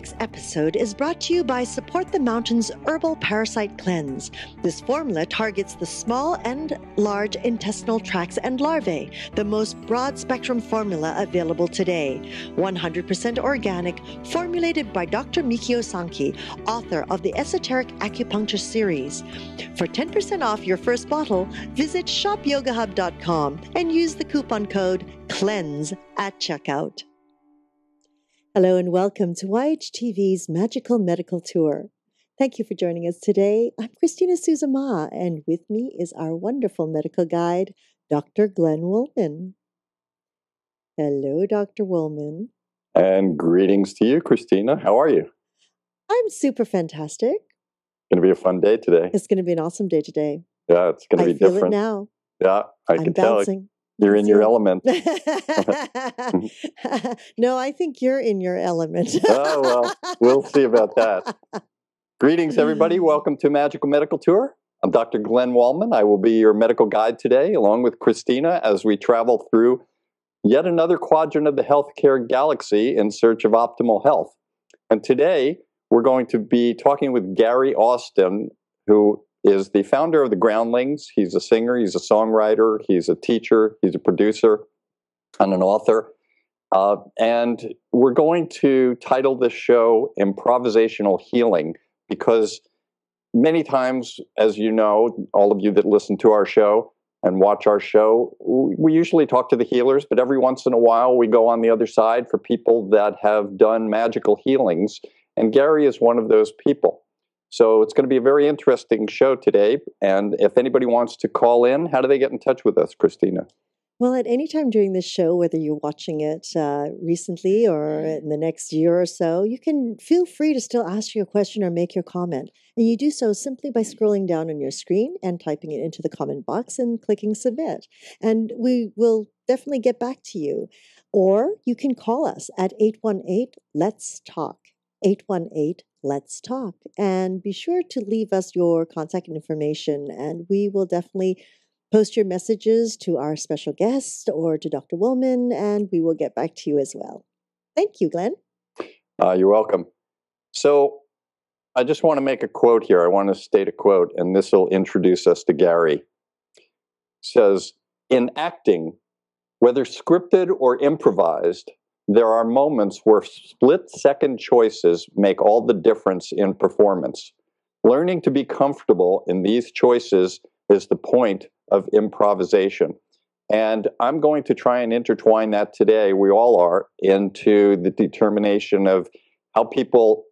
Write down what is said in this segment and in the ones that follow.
week's episode is brought to you by Support the Mountains Herbal Parasite Cleanse. This formula targets the small and large intestinal tracts and larvae, the most broad-spectrum formula available today. 100% organic, formulated by Dr. Mikio Sankey, author of the Esoteric Acupuncture series. For 10% off your first bottle, visit shopyogahub.com and use the coupon code CLEANSE at checkout. Hello and welcome to YHTV's Magical Medical Tour. Thank you for joining us today. I'm Christina Suzama, and with me is our wonderful medical guide, Dr. Glenn Woolman. Hello, Dr. Woolman. And greetings to you, Christina. How are you? I'm super fantastic. It's going to be a fun day today. It's going to be an awesome day today. Yeah, it's going to be different. I feel it now. Yeah, I can tell. You're in your element. No, I think you're in your element. Oh, well, we'll see about that. Greetings, everybody. Welcome to Magical Medical Tour. I'm Dr. Glenn Woolman. I will be your medical guide today, along with Christina, as we travel through yet another quadrant of the healthcare galaxy in search of optimal health. And today, we're going to be talking with Gary Austin, who is the founder of the Groundlings. He's a singer, he's a songwriter, he's a teacher, he's a producer, and an author. And we're going to title this show Improvisational Healing, because many times, as you know, all of you that listen to our show and watch our show, we usually talk to the healers, but every once in a while we go on the other side for people that have done magical healings, and Gary is one of those people. So it's going to be a very interesting show today. And if anybody wants to call in, how do they get in touch with us, Christina? Well, at any time during this show, whether you're watching it recently or in the next year or so, you can feel free to still ask your question or make your comment. And you do so simply by scrolling down on your screen and typing it into the comment box and clicking submit. And we will definitely get back to you. Or you can call us at 818-LETS-TALK, 818-LETS-TALK. And be sure to leave us your contact information, and we will definitely post your messages to our special guest or to Dr. Woolman, and we will get back to you as well. Thank you, Glenn. You're welcome. So I just want to make a quote here. I want to state a quote, and this will introduce us to Gary. It says, "In acting, whether scripted or improvised, there are moments where split-second choices make all the difference in performance. Learning to be comfortable in these choices is the point of improvisation." And I'm going to try and intertwine that today, we all are, into the determination of how people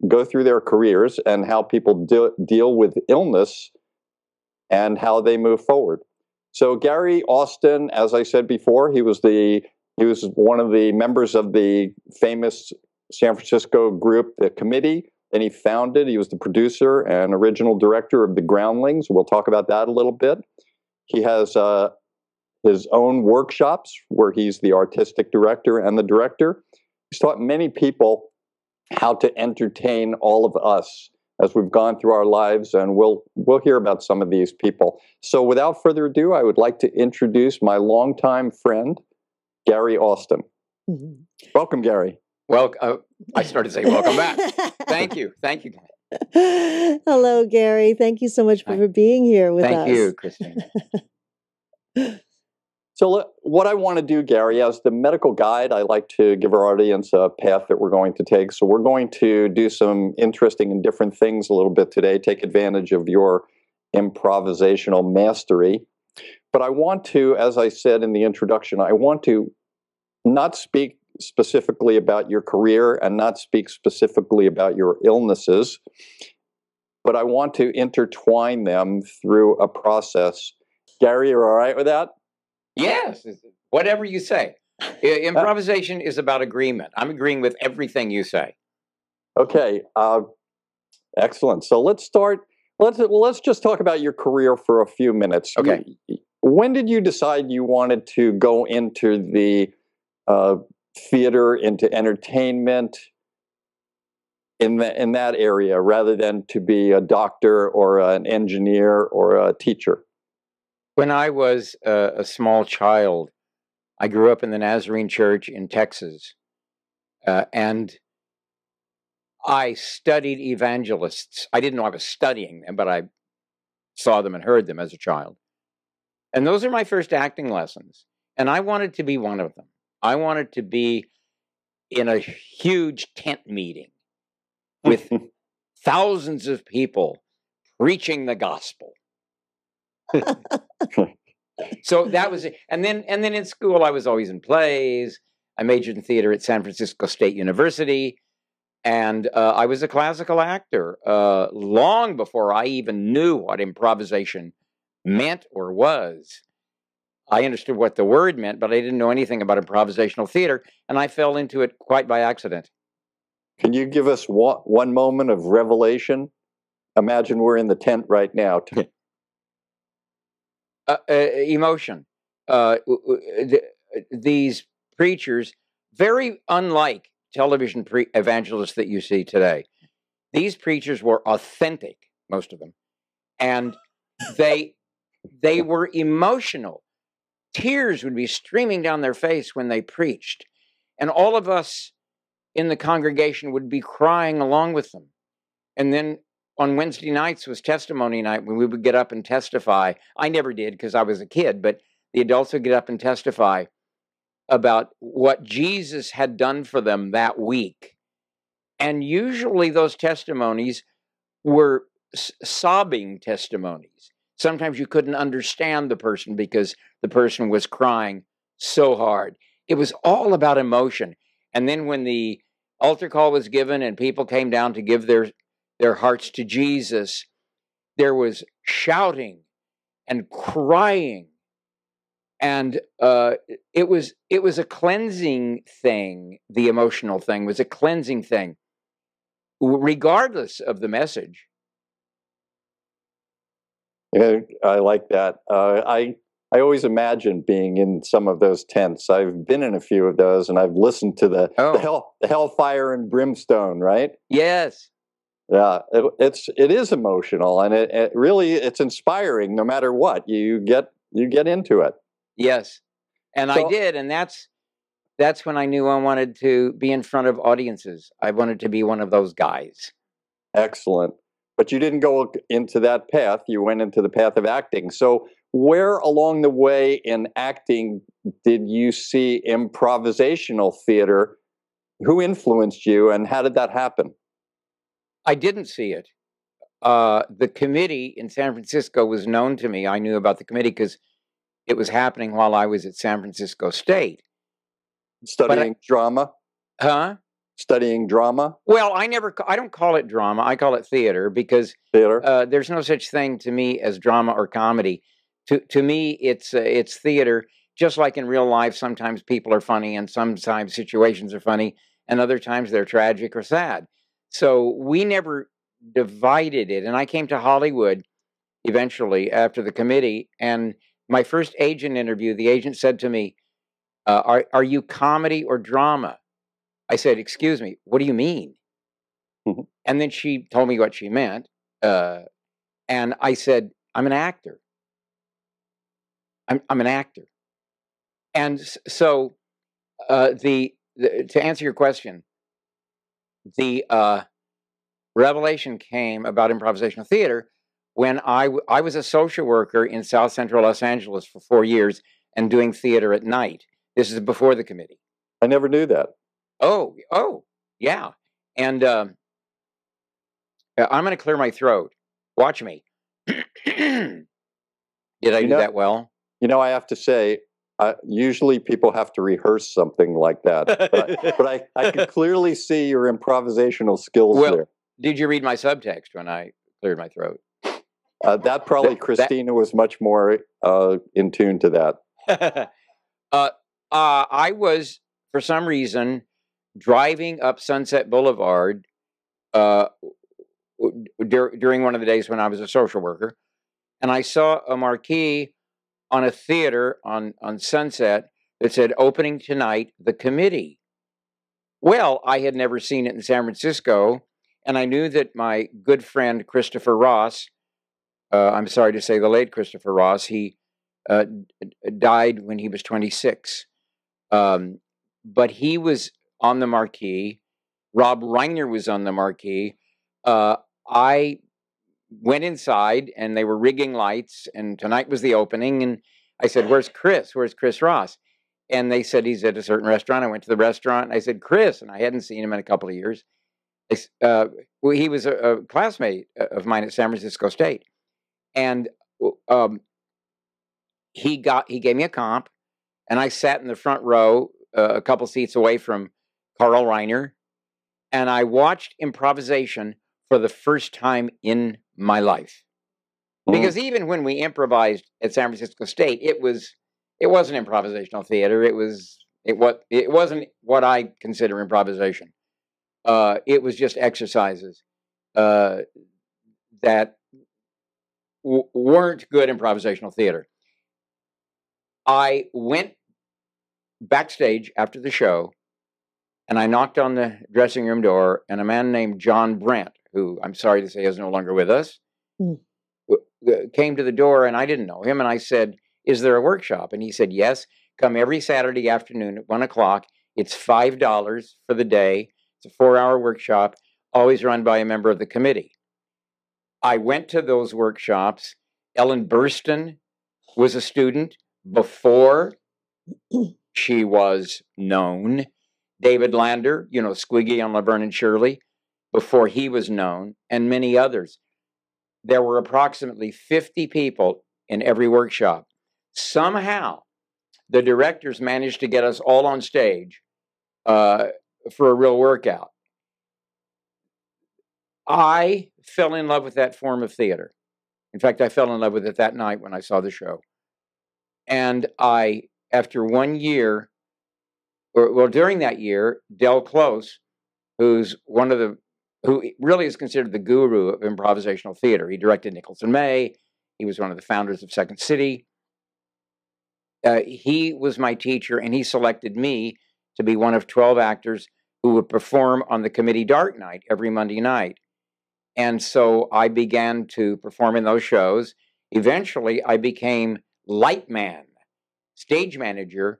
go through their careers and how people deal with illness and how they move forward. So Gary Austin, as I said before, he was one of the members of the famous San Francisco group, The Committee. And he was the producer and original director of the Groundlings. We'll talk about that a little bit. He has his own workshops where he's the artistic director and the director. He's taught many people how to entertain all of us as we've gone through our lives, and we'll hear about some of these people. So without further ado, I would like to introduce my longtime friend, Gary Austin. Mm-hmm. Welcome, Gary. Well, I started to say welcome back. Thank you. Thank you. Hello, Gary. Thank you so much for being here with us. Thank you, Christine. So what I want to do, Gary, as the medical guide, I like to give our audience a path that we're going to take. So we're going to do some interesting and different things a little bit today, take advantage of your improvisational mastery. But I want to, as I said in the introduction, I want to not speak specifically about your career and not speak specifically about your illnesses, but I want to intertwine them through a process. Gary, you're all right with that? Yes, whatever you say. Improvisation is about agreement. I'm agreeing with everything you say. Okay, excellent. So let's start. Let's just talk about your career for a few minutes. Okay. When did you decide you wanted to go into the theater, into entertainment, in that area, rather than to be a doctor or an engineer or a teacher? When I was a small child, I grew up in the Nazarene Church in Texas, and I studied evangelists. I didn't know I was studying them, but I saw them and heard them as a child. And those are my first acting lessons. And I wanted to be one of them. I wanted to be in a huge tent meeting with thousands of people preaching the gospel. So that was it. And then in school, I was always in plays. I majored in theater at San Francisco State University. And I was a classical actor long before I even knew what improvisation meant or was. I understood what the word meant, but I didn't know anything about improvisational theater, and I fell into it quite by accident. Can you give us one moment of revelation? Imagine we're in the tent right now. Emotion. These preachers, very unlike television evangelists that you see today, these preachers were authentic, most of them, and they were emotional. Tears would be streaming down their face when they preached, and all of us in the congregation would be crying along with them. And then on Wednesday nights was testimony night, when we would get up and testify. I never did because I was a kid, but the adults would get up and testify about what Jesus had done for them that week. And usually those testimonies were sobbing testimonies. Sometimes you couldn't understand the person because the person was crying so hard. It was all about emotion. And then when the altar call was given and people came down to give their hearts to Jesus, there was shouting and crying. And it was a cleansing thing. The emotional thing was a cleansing thing, regardless of the message. Yeah, I like that. I always imagine being in some of those tents. I've been in a few of those, and I've listened to the hellfire and brimstone. Right? Yes. Yeah, it is emotional, and it really it's inspiring. No matter what, you get into it. Yes, and I did, and that's when I knew I wanted to be in front of audiences. I wanted to be one of those guys. Excellent. But you didn't go into that path. You went into the path of acting. So where along the way in acting did you see improvisational theater? Who influenced you, and how did that happen? I didn't see it. The committee in San Francisco was known to me. I knew about the committee because it was happening while I was at San Francisco State. Studying drama? Huh? Studying drama? Well, I don't call it drama. I call it theater because there's no such thing to me as drama or comedy. To me, it's theater. Just like in real life, sometimes people are funny and sometimes situations are funny and other times they're tragic or sad. So we never divided it. And I came to Hollywood eventually after the committee, and my first agent interview, the agent said to me, are you comedy or drama? I said, excuse me, what do you mean? Mm-hmm. And then she told me what she meant. And I said, I'm an actor. I'm an actor. And so to answer your question, the revelation came about improvisational theater when I was a social worker in South Central Los Angeles for 4 years and doing theater at night. This is before the committee. I never knew that. Oh, yeah. And I'm going to clear my throat. Watch me. Did I do that well? I have to say, usually people have to rehearse something like that. But I can clearly see your improvisational skills there. Did you read my subtext when I cleared my throat? That probably Christina was much more in tune to that. I was, for some reason, driving up Sunset Boulevard during one of the days when I was a social worker, and I saw a marquee on a theater on Sunset that said, opening tonight, the committee. Well, I had never seen it in San Francisco, and I knew that my good friend Christopher Ross, I'm sorry to say the late Christopher Ross, he died when he was 26. But he was on the marquee, Rob Reiner was on the marquee. I went inside and they were rigging lights, and tonight was the opening. And I said, "Where's Chris? Where's Chris Ross?" And they said he's at a certain restaurant. I went to the restaurant and I said, "Chris," and I hadn't seen him in a couple of years. Well, he was a classmate of mine at San Francisco State, and he gave me a comp, and I sat in the front row, a couple seats away from Carl Reiner, and I watched improvisation for the first time in my life. Because even when we improvised at San Francisco State, it wasn't improvisational theater. It wasn't what I consider improvisation. It was just exercises that weren't good improvisational theater. I went backstage after the show, and I knocked on the dressing room door, and a man named John Brent, who I'm sorry to say is no longer with us, came to the door, and I didn't know him. And I said, "Is there a workshop?" And he said, "Yes, come every Saturday afternoon at 1 o'clock. It's $5 for the day. It's a 4-hour workshop, always run by a member of the committee." I went to those workshops. Ellen Burstyn was a student before she was known. David Lander, Squiggy on Laverne and Shirley, before he was known, and many others. There were approximately 50 people in every workshop. Somehow, the directors managed to get us all on stage for a real workout. I fell in love with that form of theater. In fact, I fell in love with it that night when I saw the show. And after 1 year, during that year, Del Close, who really is considered the guru of improvisational theater. He directed Nicholson May. He was one of the founders of Second City. He was my teacher, and he selected me to be one of 12 actors who would perform on the committee Dark Night every Monday night. And so I began to perform in those shows. Eventually, I became light man, stage manager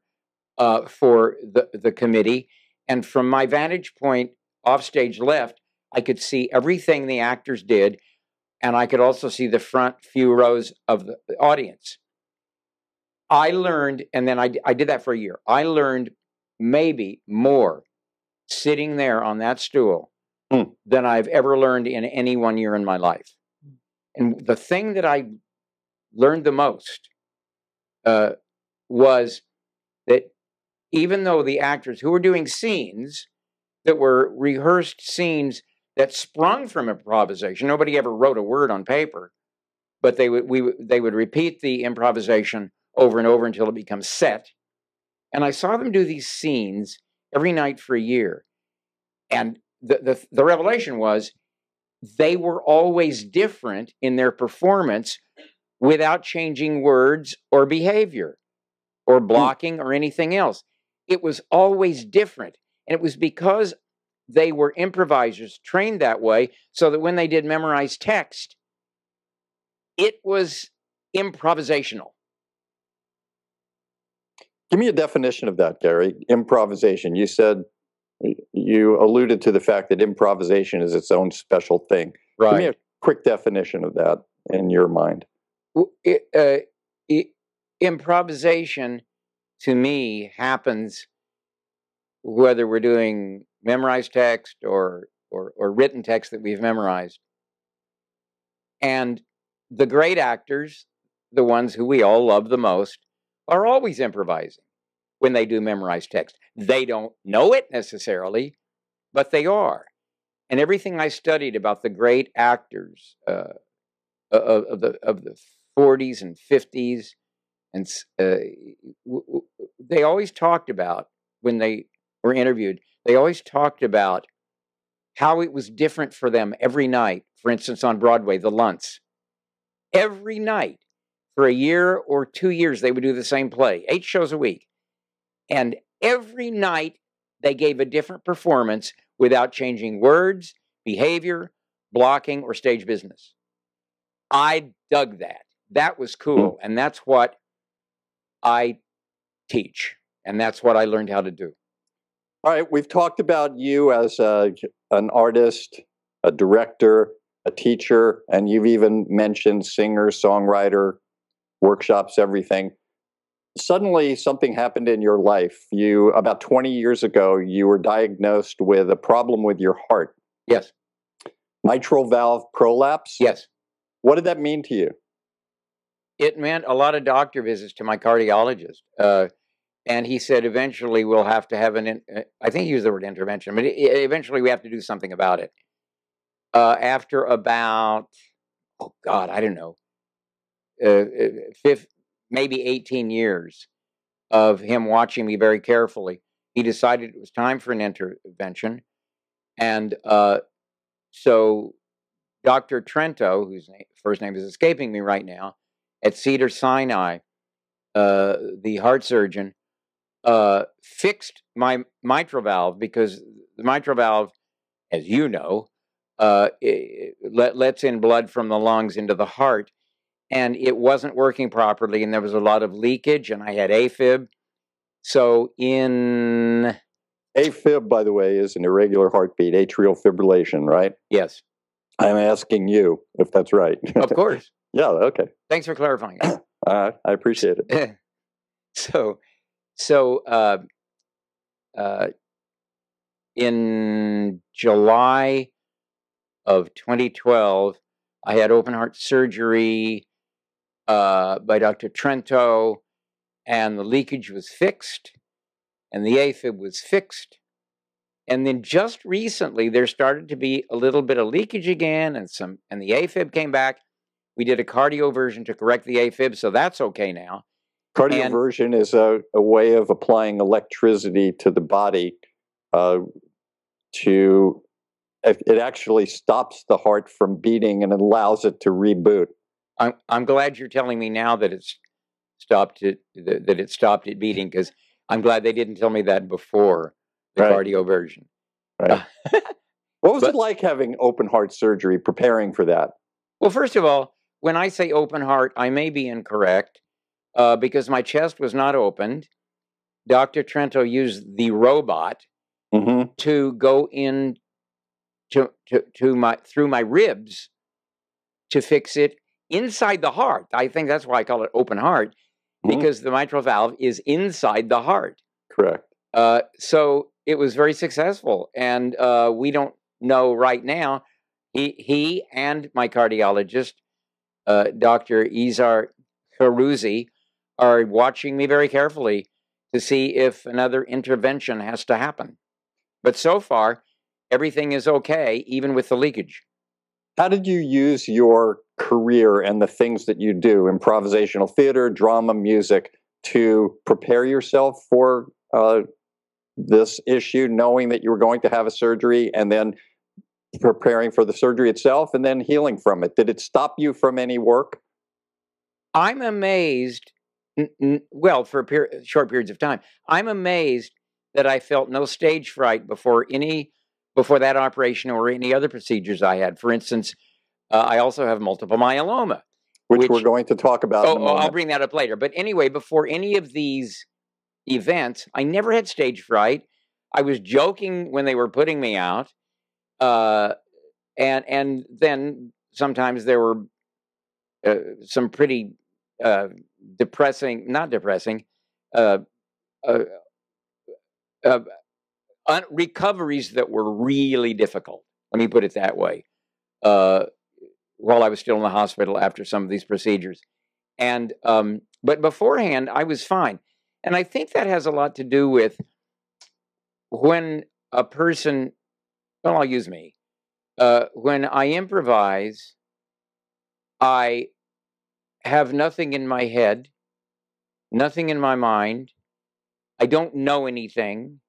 for the committee. And from my vantage point off stage left, I could see everything the actors did, and I could also see the front few rows of the audience. I learned, and then I did that for a year. I learned maybe more sitting there on that stool than I've ever learned in any 1 year in my life. And the thing that I learned the most was that even though the actors who were doing scenes that were rehearsed scenes that sprung from improvisation, nobody ever wrote a word on paper, but they would repeat the improvisation over and over until it becomes set. And I saw them do these scenes every night for a year. And the revelation was they were always different in their performance without changing words or behavior or blocking or anything else. It was always different. And it was because they were improvisers trained that way, so that when they did memorize text, it was improvisational. Give me a definition of that, Gary. Improvisation. You alluded to the fact that improvisation is its own special thing. Right. Give me a quick definition of that in your mind. Improvisation, to me, happens whether we're doing memorized text or written text that we've memorized. And the great actors, the ones who we all love the most, are always improvising when they do memorized text. They don't know it necessarily, but they are. And everything I studied about the great actors of the 40s and 50s, and they always talked about, when they were interviewed, they always talked about how it was different for them every night. For instance, on Broadway, the Lunts. Every night for a year or 2 years, they would do the same play, 8 shows a week. And every night they gave a different performance without changing words, behavior, blocking, or stage business. I dug that. That was cool. And that's what I teach. And that's what I learned how to do. All right, we've talked about you as an artist, a director, a teacher, and you've even mentioned singer, songwriter, workshops, everything. Suddenly, something happened in your life. About 20 years ago, you were diagnosed with a problem with your heart. Yes. Mitral valve prolapse? Yes. What did that mean to you? It meant a lot of doctor visits to my cardiologist. And he said, eventually we'll have to have I think he used the word intervention, but eventually we have to do something about it. After about, oh God, I don't know, maybe 18 years of him watching me very carefully, he decided it was time for an intervention. And so Dr. Trento, whose first name is escaping me right now, at Cedars-Sinai, the heart surgeon, fixed my mitral valve, because the mitral valve, as you know, lets in blood from the lungs into the heart, and it wasn't working properly, and there was a lot of leakage, and I had AFib. So AFib, by the way, is an irregular heartbeat, atrial fibrillation, right? Yes. I'm asking you if that's right. Of course. Yeah, okay. Thanks for clarifying. I appreciate it. So in July of 2012, I had open heart surgery by Dr. Trento, and the leakage was fixed, and the AFib was fixed. And then just recently, there started to be a little bit of leakage again, and the AFib came back. We did a cardioversion to correct the AFib, so that's okay now. Cardioversion is a way of applying electricity to the body it actually stops the heart from beating and allows it to reboot. I'm glad you're telling me now that it stopped it beating, because I'm glad they didn't tell me that before the cardioversion. Right. What was it like having open heart surgery, preparing for that? Well, first of all, when I say open heart, I may be incorrect, because my chest was not opened. Dr. Trento used the robot to go in through my ribs to fix it inside the heart. I think that's why I call it open heart, because the mitral valve is inside the heart. Correct. So it was very successful, and we don't know right now. He and my cardiologist, Dr. Izar Harouzi, are watching me very carefully to see if another intervention has to happen. But so far, everything is okay, even with the leakage. How did you use your career and the things that you do, improvisational theater, drama, music, to prepare yourself for this issue, knowing that you were going to have a surgery, and then preparing for the surgery itself, and then healing from it? Did it stop you from any work? I'm amazed, well, for short periods of time, I'm amazed that I felt no stage fright before that operation or any other procedures I had. For instance, I also have multiple myeloma. Which we're going to talk about in a moment. I'll bring that up later. But anyway, before any of these events, I never had stage fright. I was joking when they were putting me out. And then sometimes there were some pretty recoveries that were really difficult. Let me put it that way. While I was still in the hospital after some of these procedures. And but beforehand, I was fine. And I think that has a lot to do with when a person, well, I'll use me. When I improvise, I have nothing in my head, nothing in my mind. I don't know anything.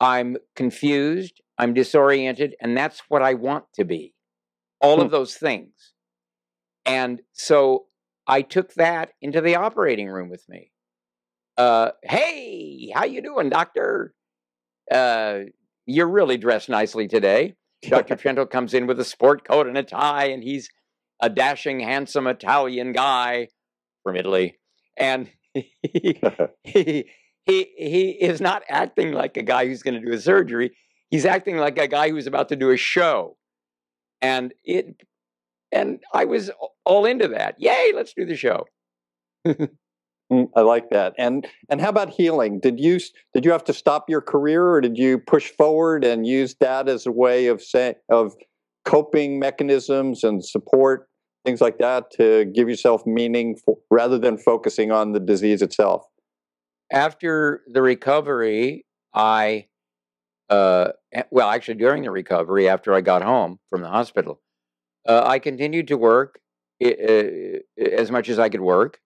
I'm confused. I'm disoriented. And that's what I want to be. All of those things. And so I took that into the operating room with me. Hey, how you doing, doctor? You're really dressed nicely today. Dr. Trento comes in with a sport coat and a tie, and he's a dashing, handsome Italian guy from Italy. And he he is not acting like a guy who's going to do a surgery. He's acting like a guy who's about to do a show. And I was all into that. Yay, let's do the show. I like that. And how about healing? Did you have to stop your career, or did you push forward and use that as a way of coping mechanisms and support, things like that, to give yourself meaning rather than focusing on the disease itself? After the recovery, actually during the recovery, after I got home from the hospital, I continued to work as much as I could work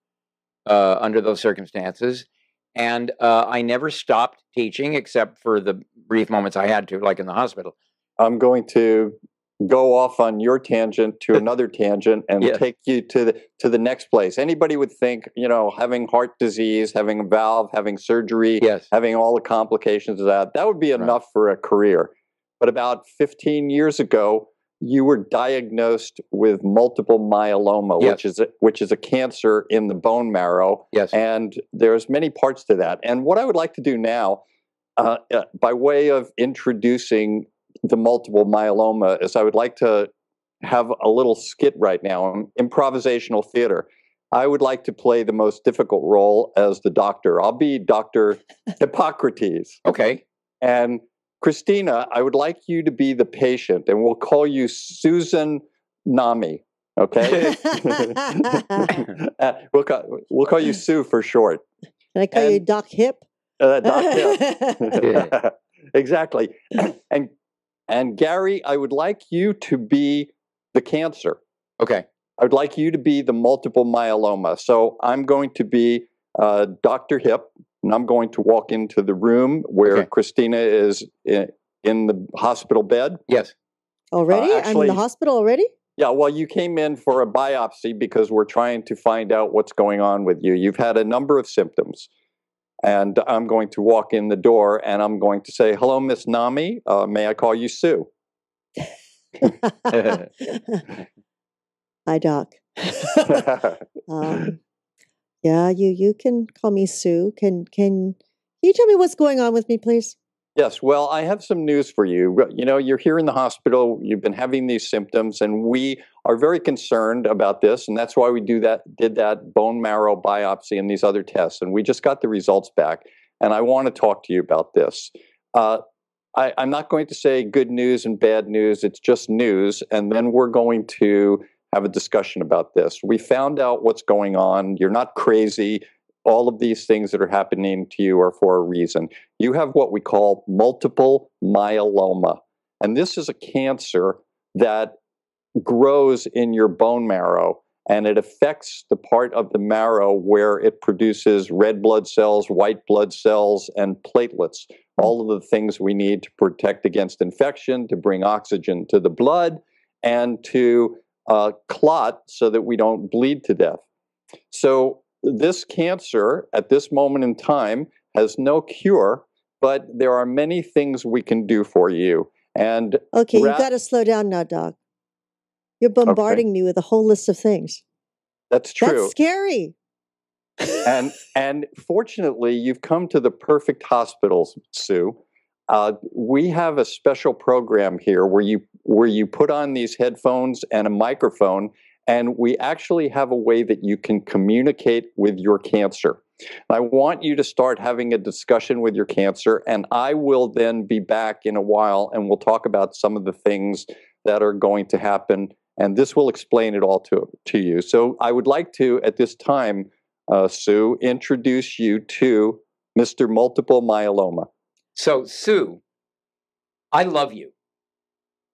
under those circumstances. And I never stopped teaching except for the brief moments I had to, like in the hospital. I'm going to go off on your tangent to another tangent and Yes. take you to the next place. Anybody would think, having heart disease, having a valve, having surgery, Yes. having all the complications of that would be enough for a career. But about 15 years ago, you were diagnosed with multiple myeloma, Yes. which is a cancer in the bone marrow. Yes. And there's many parts to that. And what I would like to do now, by way of introducing the multiple myeloma, is I would like to have a little skit right now, improvisational theater. I would like to play the most difficult role as the doctor. I'll be Dr. Hippocrates. Okay. And Christina, I would like you to be the patient, and we'll call you Susan Nami. Okay? We'll call you Sue for short. Can I call you Doc Hip? Doc Hip. Exactly. And Gary, I would like you to be the cancer. Okay. I would like you to be the multiple myeloma. So I'm going to be Dr. Hip, and I'm going to walk into the room where Christina is in the hospital bed. Yes. Already? I'm in the hospital already? Yeah, well, you came in for a biopsy because we're trying to find out what's going on with you. You've had a number of symptoms. And I'm going to walk in the door and I'm going to say, "Hello, Miss Nami. May I call you Sue?" Hi, Doc. Yeah, you can call me Sue. Can you tell me what's going on with me, please? Yes, well, I have some news for you. You're here in the hospital. You've been having these symptoms, and we are very concerned about this, and that's why we did that bone marrow biopsy and these other tests, and we just got the results back, and I want to talk to you about this. I'm not going to say good news and bad news. It's just news, and then we're going to have a discussion about this. We found out what's going on. You're not crazy. All of these things that are happening to you are for a reason. You have what we call multiple myeloma. And this is a cancer that grows in your bone marrow, and it affects the part of the marrow where it produces red blood cells, white blood cells, and platelets. All of the things we need to protect against infection, to bring oxygen to the blood, and to clot so that we don't bleed to death. So this cancer, at this moment in time, has no cure, but there are many things we can do for you. And okay, you've got to slow down now, Doc. You're bombarding me with a whole list of things. That's true. That's scary. and fortunately, you've come to the perfect hospitals, Sue. We have a special program here where you put on these headphones and a microphone, and we actually have a way that you can communicate with your cancer. I want you to start having a discussion with your cancer, and I will then be back in a while, and we'll talk about some of the things that are going to happen, and this will explain it all to you. So I would like to, at this time, Sue, introduce you to Mr. Multiple Myeloma. So, Sue, I love you.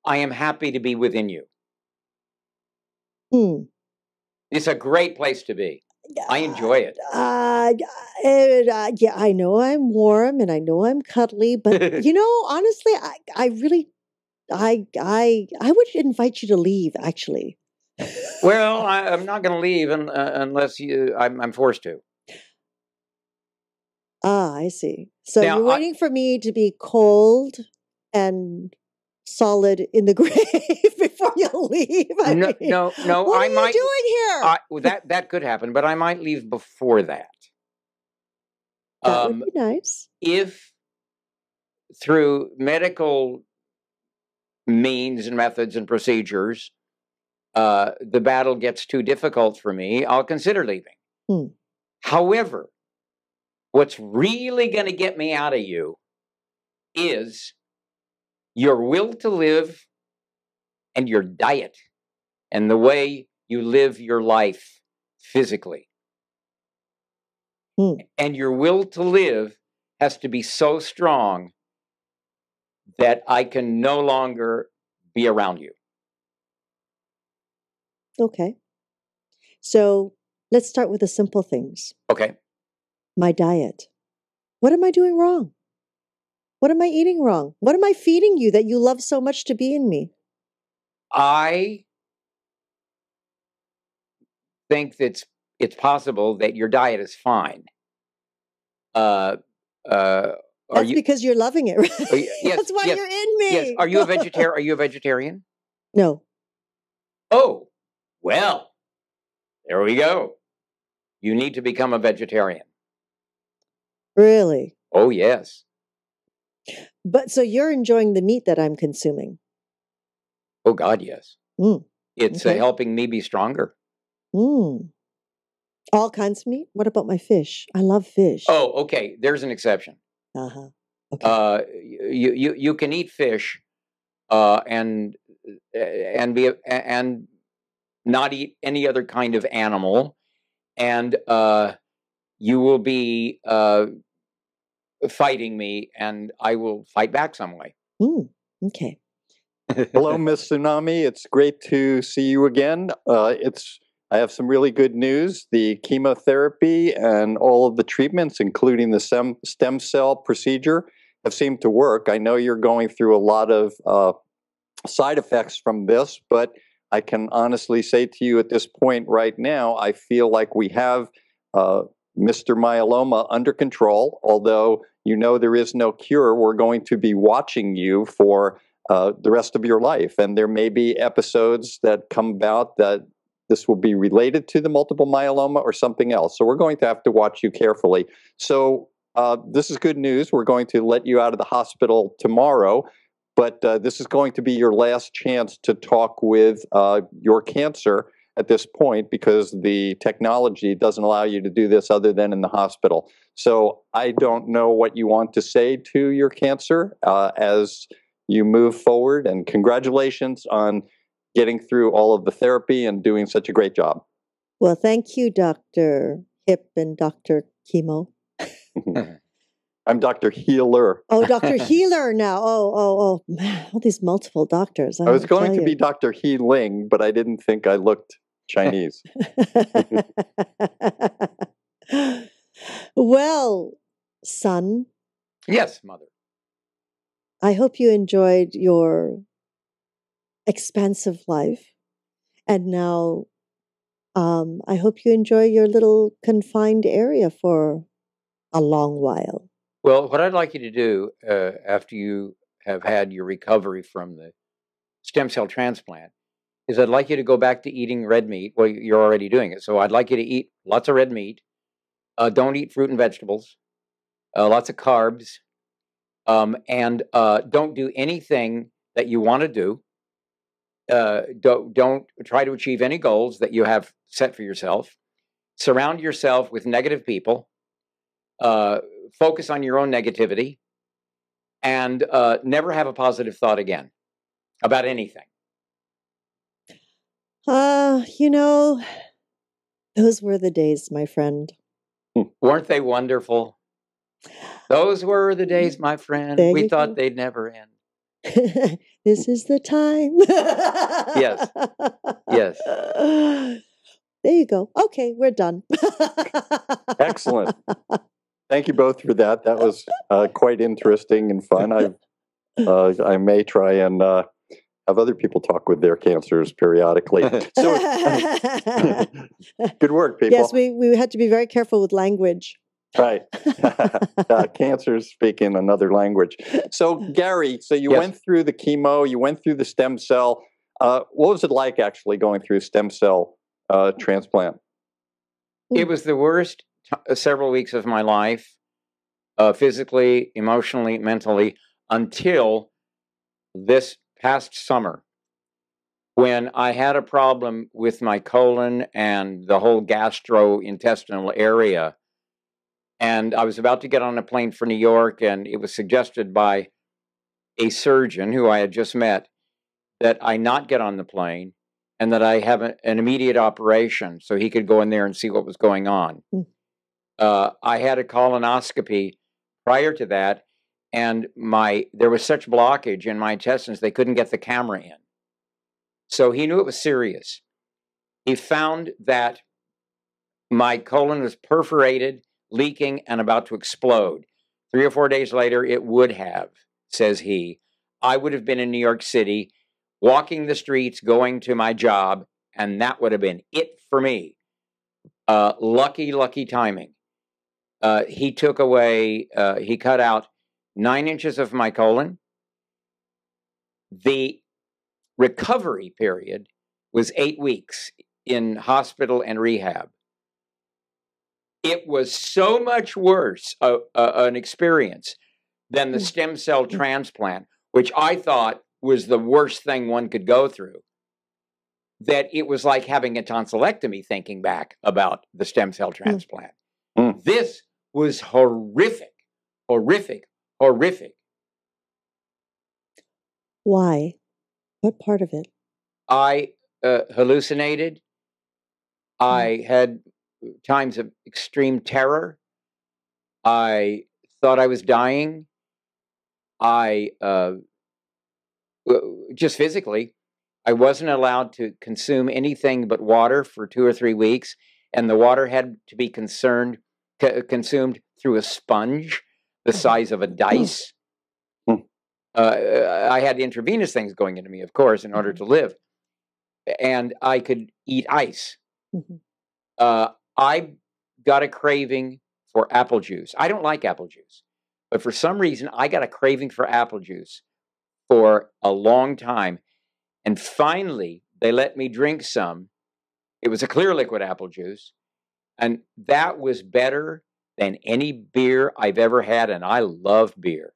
I am happy to be within you. It's a great place to be. I enjoy it. Yeah, I know I'm warm and I know I'm cuddly, but honestly, I would invite you to leave. Actually, well, I'm not going to leave unless I'm forced to. Ah, I see. So Now, you're waiting for me to be cold and solid in the grave before you leave. No. What are you doing here? That could happen, but I might leave before that. That would be nice. If through medical means and methods and procedures, the battle gets too difficult for me, I'll consider leaving. However, what's really going to get me out of you is your will to live and your diet and the way you live your life physically. And your will to live has to be so strong that I can no longer be around you. Okay. So let's start with the simple things. Okay. My diet. What am I doing wrong? What am I eating wrong? What am I feeding you that you love so much to be in me? I think that it's possible that your diet is fine. That's because you're loving it, right? Yes, that's why you're in me. Yes. Are you a vegetarian? No. Oh, well, there we go. You need to become a vegetarian. Really? Oh, yes. But so you're enjoying the meat that I'm consuming? Oh, God, yes. It's helping me be stronger. All kinds of meat? What about my fish? I love fish. Oh, okay. There's an exception. Okay. You can eat fish and not eat any other kind of animal, and you will be fighting me, and I will fight back some way. Okay. Hello, Miss Tsunami. It's great to see you again. I have some really good news. The chemotherapy and all of the treatments, including the stem cell procedure, have seemed to work. I know you're going through a lot of side effects from this, but I can honestly say to you at this point right now, I feel like we have Mr. Myeloma under control. Although you know there is no cure, we're going to be watching you for the rest of your life. And there may be episodes that come about that this will be related to the multiple myeloma or something else. So we're going to have to watch you carefully. So this is good news. We're going to let you out of the hospital tomorrow, but this is going to be your last chance to talk with your cancer at this point, because the technology doesn't allow you to do this other than in the hospital. So I don't know what you want to say to your cancer as you move forward, and congratulations on getting through all of the therapy and doing such a great job. Well, thank you, Dr. Hip and Dr. Chemo. I'm Dr. Healer. Oh, Dr. Healer now. Oh, man, all these multiple doctors. I was going to be Dr. Healing, but I didn't think I looked Chinese. Well, son. Yes, mother. I hope you enjoyed your expansive life. And now I hope you enjoy your little confined area for a long while. Well, what I'd like you to do after you have had your recovery from the stem cell transplant is I'd like you to go back to eating red meat. Well, you're already doing it. So I'd like you to eat lots of red meat. Don't eat fruit and vegetables. Lots of carbs. And don't do anything that you want to do. Don't try to achieve any goals that you have set for yourself. Surround yourself with negative people. Focus on your own negativity, and never have a positive thought again about anything. Those were the days, my friend. Weren't they wonderful? Those were the days, my friend. We thought they'd never end. This is the time. Yes. Yes. There you go. Okay, we're done. Excellent. Thank you both for that. That was quite interesting and fun. I may try and have other people talk with their cancers periodically. So, good work, people. Yes, we had to be very careful with language. Right. Cancers speak in another language. So, Gary, you went through the chemo, you went through the stem cell. What was it like actually going through stem cell transplant? It was the worst several weeks of my life. physically, emotionally, mentally, until this past summer, when I had a problem with my colon and the whole gastrointestinal area. And I was about to get on a plane for New York, and it was suggested by a surgeon who I had just met that I not get on the plane and that I have an immediate operation so he could go in there and see what was going on. I had a colonoscopy prior to that, and there was such blockage in my intestines they couldn't get the camera in. So he knew it was serious. He found that my colon was perforated, leaking, and about to explode. 3 or 4 days later, it would have, says he. I would have been in New York City, walking the streets, going to my job, and that would have been it for me. Lucky timing. He cut out 9 inches of my colon. The recovery period was 8 weeks in hospital and rehab. It was so much worse an experience than the stem cell transplant, which I thought was the worst thing one could go through, that it was like having a tonsillectomy thinking back about the stem cell transplant. This was horrific. Why? What part of it? I hallucinated. I had times of extreme terror. I thought I was dying. I just physically, I wasn't allowed to consume anything but water for 2 or 3 weeks, and the water had to be consumed through a sponge the size of a dice. I had intravenous things going into me, of course, in order to live, and I could eat ice. I got a craving for apple juice. I don't like apple juice, but for some reason, I got a craving for apple juice for a long time. And finally, they let me drink some. It was a clear liquid apple juice. And that was better than any beer I've ever had. And I love beer.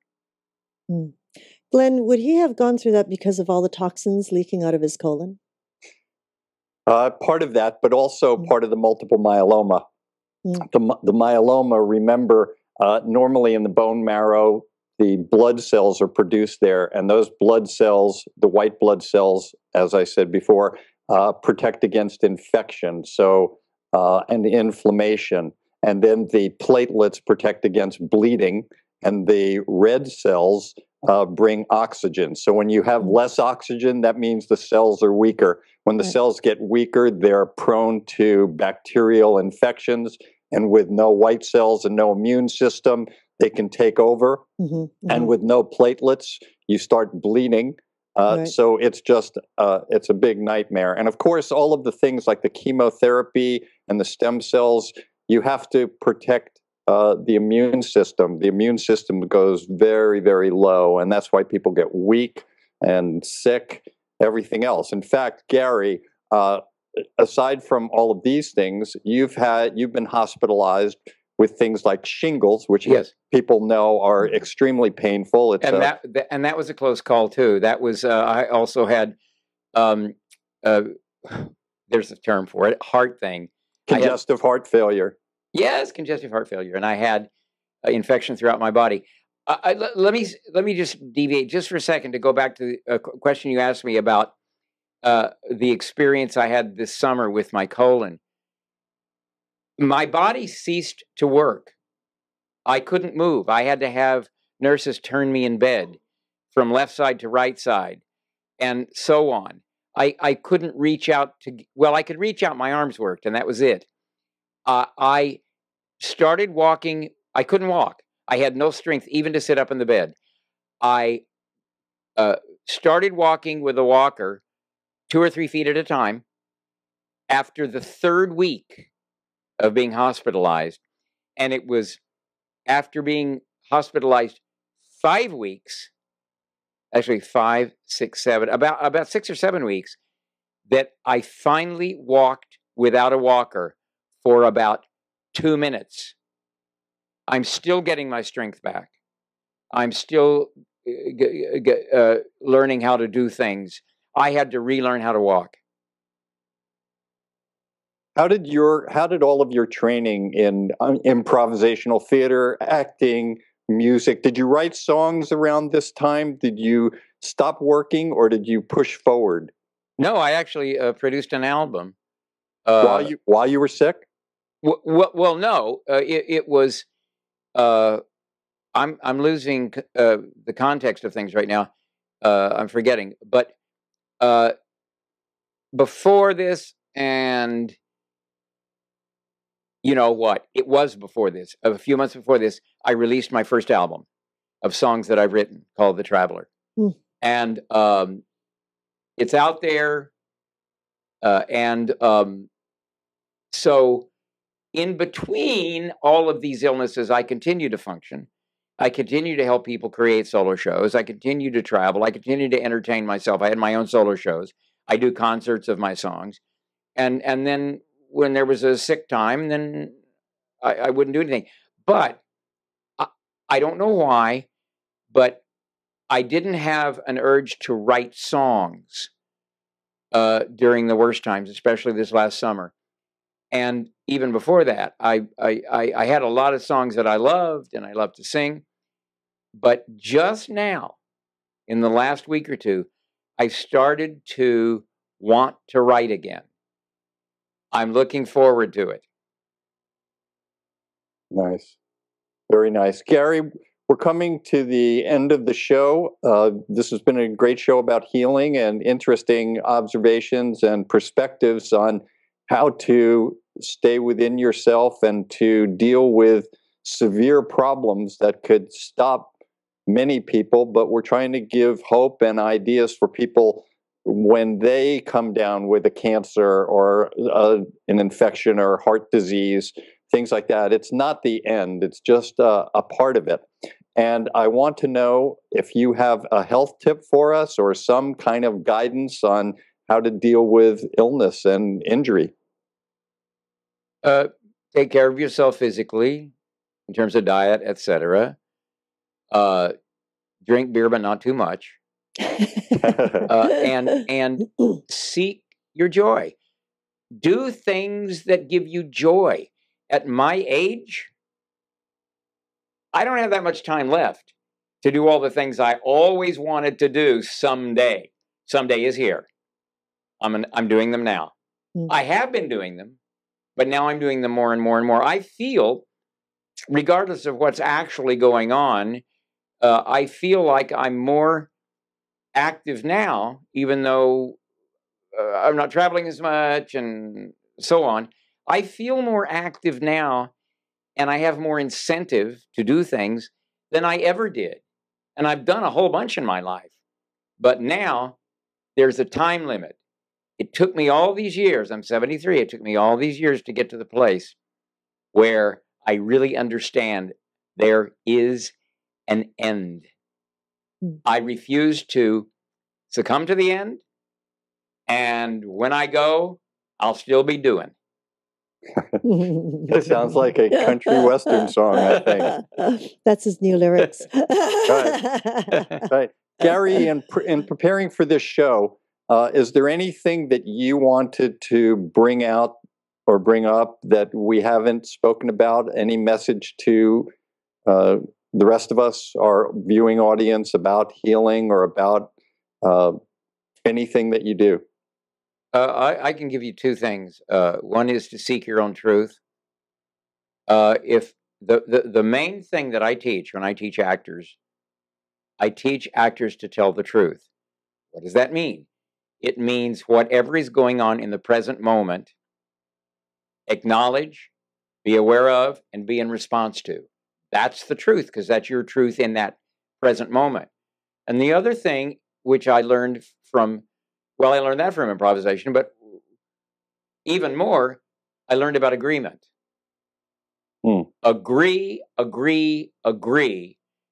Glenn, would he have gone through that because of all the toxins leaking out of his colon? Part of that, but also part of the multiple myeloma. The myeloma, remember, normally in the bone marrow, the blood cells are produced there, and those blood cells, the white blood cells, as I said before, protect against infection, and inflammation. And then the platelets protect against bleeding, and the red cells bring oxygen. So when you have less oxygen, that means the cells are weaker. When the cells get weaker, they're prone to bacterial infections. And with no white cells and no immune system, they can take over. And with no platelets, you start bleeding. So it's just, it's a big nightmare. And of course, all of the things like the chemotherapy and the stem cells, you have to protect the immune system. The immune system goes very, very low, and that's why people get weak and sick, everything else. In fact, Gary, aside from all of these things, you've been hospitalized with things like shingles, which people know are extremely painful. That was a close call too. That was I also had there's a term for it, heart thing. Congestive heart failure. Yes, congestive heart failure, and I had infection throughout my body. Let me just deviate just for a second to go back to a question you asked me about the experience I had this summer with my colon. My body ceased to work. I couldn't move. I had to have nurses turn me in bed from left side to right side, and so on. I couldn't reach out I could reach out, my arms worked, and that was it. I started walking. I couldn't walk. I had no strength even to sit up in the bed. I started walking with a walker 2 or 3 feet at a time. After the 3rd week of being hospitalized, and it was after being hospitalized 5 weeks, actually 5, 6, 7, about 6 or 7 weeks, that I finally walked without a walker for about 2 minutes. I'm still getting my strength back. I'm still learning how to do things. I had to relearn how to walk. How did all of your training in improvisational theater, acting, music, did you write songs around this time? Did you stop working or did you push forward? No, I actually produced an album. While you were sick? Well, no, it was. I'm losing the context of things right now. I'm forgetting, but before this, and you know what? It was before this. A few months before this, I released my first album of songs that I've written called The Traveler, and it's out there. So in between all of these illnesses, I continue to function. I continue to help people create solo shows. I continue to travel. I continue to entertain myself. I had my own solo shows. I do concerts of my songs. And then when there was a sick time, then I wouldn't do anything. But I don't know why, but I didn't have an urge to write songs during the worst times, especially this last summer. And even before that, I had a lot of songs that I loved and I loved to sing. But just now, in the last week or two, I started to want to write again. I'm looking forward to it. Nice. Very nice. Gary, we're coming to the end of the show. This has been a great show about healing and interesting observations and perspectives on how to stay within yourself and to deal with severe problems that could stop many people, but we're trying to give hope and ideas for people when they come down with a cancer or an infection or heart disease, things like that. It's not the end. It's just a part of it. And I want to know if you have a health tip for us or some kind of guidance on how to deal with illness and injury. Take care of yourself physically in terms of diet, etc. Drink beer, but not too much. And seek your joy. Do things that give you joy. At my age, I don't have that much time left to do all the things I always wanted to do someday. Someday is here. I'm doing them now. I have been doing them, but now I'm doing them more and more and more. I feel, regardless of what's actually going on, I feel like I'm more active now, even though I'm not traveling as much and so on. I feel more active now, and I have more incentive to do things than I ever did. And I've done a whole bunch in my life. But now there's a time limit. It took me all these years. I'm 73. It took me all these years to get to the place where I really understand there is an end. I refuse to succumb to the end. And when I go, I'll still be doing. It sounds like a country western song, I think. That's his new lyrics. Right. Gary, in preparing for this show, is there anything that you wanted to bring out or bring up that we haven't spoken about? Any message to the rest of us, our viewing audience, about healing or about anything that you do? I can give you two things. One is to seek your own truth. If the main thing that I teach when I teach actors to tell the truth. What does that mean? It means whatever is going on in the present moment, acknowledge, be aware of, and be in response to. That's the truth, because that's your truth in that present moment. And the other thing, which I learned from, well, I learned that from improvisation, but even more, I learned about agreement. Agree.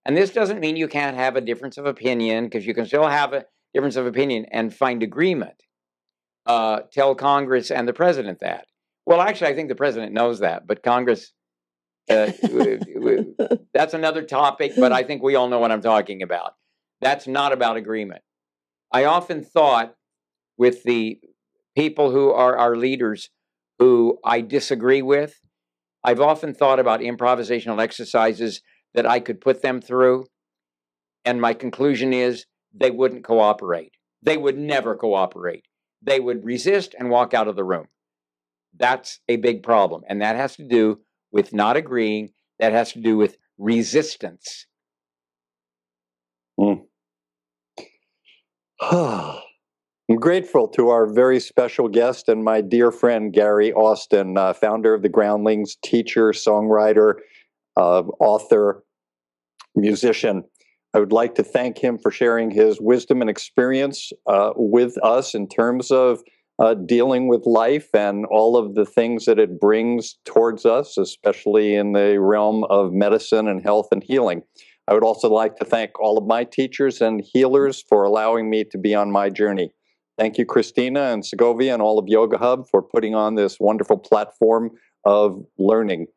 And this doesn't mean you can't have a difference of opinion, because you can still have a difference of opinion and find agreement. Tell Congress and the president that. Well, actually, I think the president knows that, but Congress That's another topic, but I think we all know what I'm talking about. That's not about agreement. I often thought with the people who are our leaders who I disagree with, I've often thought about improvisational exercises that I could put them through. And my conclusion is they wouldn't cooperate. They would never cooperate. They would resist and walk out of the room. That's a big problem. And that has to do with not agreeing. That has to do with resistance. I'm grateful to our very special guest and my dear friend, Gary Austin, founder of the Groundlings, teacher, songwriter, author, musician. I would like to thank him for sharing his wisdom and experience with us in terms of dealing with life and all of the things that it brings towards us, especially in the realm of medicine and health and healing. I would also like to thank all of my teachers and healers for allowing me to be on my journey. Thank you, Christina and Segovia and all of Yoga Hub for putting on this wonderful platform of learning.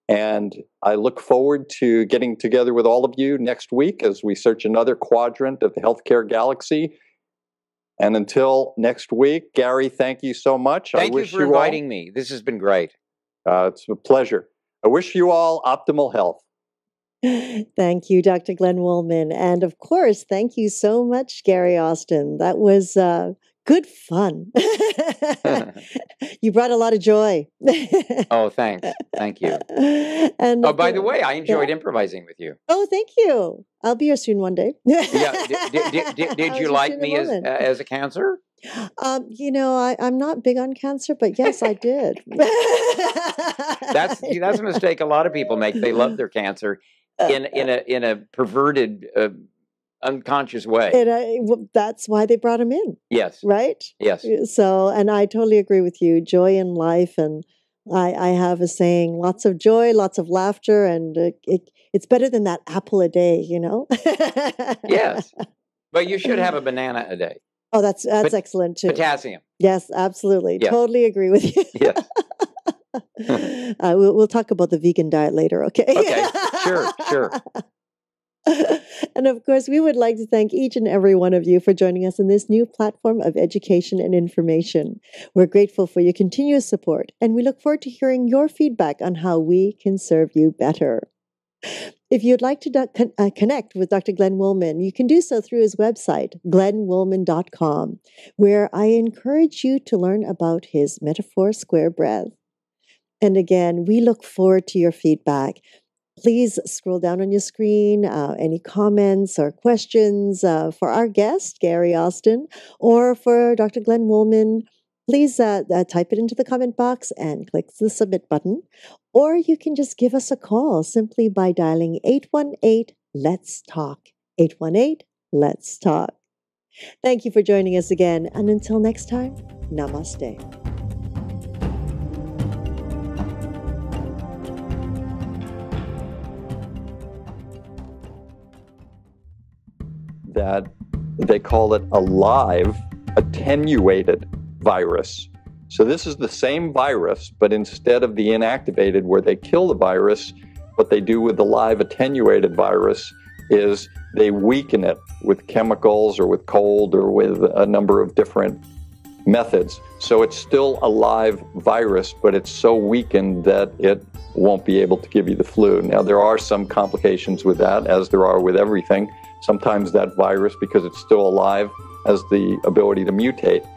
And I look forward to getting together with all of you next week as we search another quadrant of the healthcare galaxy. And until next week, Gary, thank you so much. Thank you for inviting me. This has been great. It's a pleasure. I wish you all optimal health. Thank you, Dr. Glenn Woolman. And of course, thank you so much, Gary Austin. That was good fun. You brought a lot of joy. Oh, thanks. Thank you. And by the way, I enjoyed improvising with you. Oh, thank you. I'll be your student one day. Did you like me as a cancer? I'm not big on cancer, but yes, I did. That's a mistake a lot of people make. They love their cancer in a perverted, unconscious way. And that's why they brought him in. Yes. Right? Yes. So, and I totally agree with you. Joy in life, and I have a saying: lots of joy, lots of laughter, and it's better than that apple a day. Yes, but you should have a banana a day. Oh, that's excellent too. Potassium. Yes, absolutely. Yes. Totally agree with you. Yes. We'll talk about the vegan diet later, okay? Okay, sure. And of course, we would like to thank each and every one of you for joining us in this new platform of education and information. We're grateful for your continuous support, and we look forward to hearing your feedback on how we can serve you better. If you'd like to connect with Dr. Glenn Woolman, you can do so through his website, glennwoolman.com, where I encourage you to learn about his Metaphor Square Breath. And again, we look forward to your feedback. Please scroll down on your screen, any comments or questions for our guest, Gary Austin, or for Dr. Glenn Woolman. Please type it into the comment box and click the submit button. Or you can just give us a call simply by dialing 818-LETS-TALK. 818-LETS-TALK. Thank you for joining us again. And until next time, namaste. That they call it a live attenuated virus. So this is the same virus, but instead of the inactivated where they kill the virus, what they do with the live attenuated virus is they weaken it with chemicals or with cold or with a number of different methods. So it's still a live virus, but it's so weakened that it won't be able to give you the flu. Now, there are some complications with that, as there are with everything. Sometimes that virus, because it's still alive, has the ability to mutate.